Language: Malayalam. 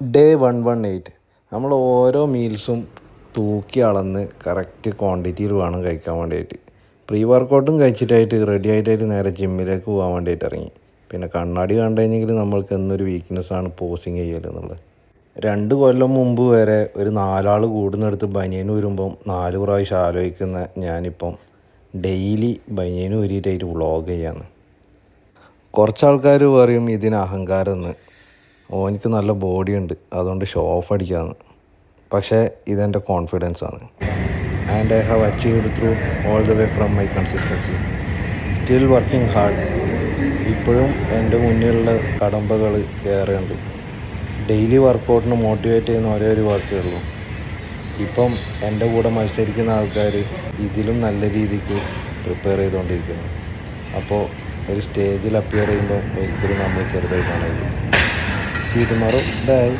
ഡേ 118 നമ്മൾ ഓരോ മീൽസും തൂക്കി അളന്ന് കറക്റ്റ് ക്വാണ്ടിറ്റിയിൽ വേണം കഴിക്കാൻ വേണ്ടിയിട്ട്. പ്രീ വർക്കൗട്ടും കഴിച്ചിട്ടായിട്ട് റെഡി ആയിട്ടായിട്ട് നേരെ ജിമ്മിലേക്ക് പോകാൻ വേണ്ടിയിട്ട് ഇറങ്ങി. പിന്നെ കണ്ണാടി കണ്ടു കഴിഞ്ഞെങ്കിൽ നമ്മൾക്ക് എന്നൊരു വീക്ക്നെസ്സാണ് പോസിങ് ചെയ്യൽ എന്നുള്ളത്. 2 കൊല്ലം മുമ്പ് വരെ ഒരു 4 ആൾ കൂടുന്നിടത്ത് ബനിയൻ ഊരുമ്പം 4 പ്രാവശ്യം ആലോചിക്കുന്ന ഞാനിപ്പം ഡെയിലി ബനിയൻ ഊരിയിട്ടായിട്ട് വ്ളോഗ് ചെയ്യാണ്. കുറച്ച് ആൾക്കാർ പറയും ഇതിന് അഹങ്കാരം എന്ന്, ഓനിക്ക് നല്ല ബോഡി ഉണ്ട് അതുകൊണ്ട് ഷോ ഓഫ് അടിക്കാമെന്ന്. പക്ഷേ ഇതെൻ്റെ കോൺഫിഡൻസ് ആണ്. And I have achieved through all the way from my consistency. Still working hard. ഇപ്പോഴും എൻ്റെ മുന്നിലുള്ള കടമ്പകൾ ഏറെ ഉണ്ട്. ഡെയിലി വർക്കൗട്ടിന് മോട്ടിവേറ്റ് ചെയ്യുന്ന ഒരേ ഒരു വർക്കേ ഉള്ളൂ. ഇപ്പം എൻ്റെ കൂടെ മത്സരിക്കുന്ന ആൾക്കാർ ഇതിലും നല്ല രീതിക്ക് പ്രിപ്പയർ ചെയ്തുകൊണ്ടിരിക്കുന്നു. അപ്പോൾ ഒരു സ്റ്റേജിൽ അപ്പിയർ ചെയ്യുമ്പോൾ ഒരിക്കലും നമ്മൾ ചെറുതായി കാണരുത്. See you tomorrow. Bye.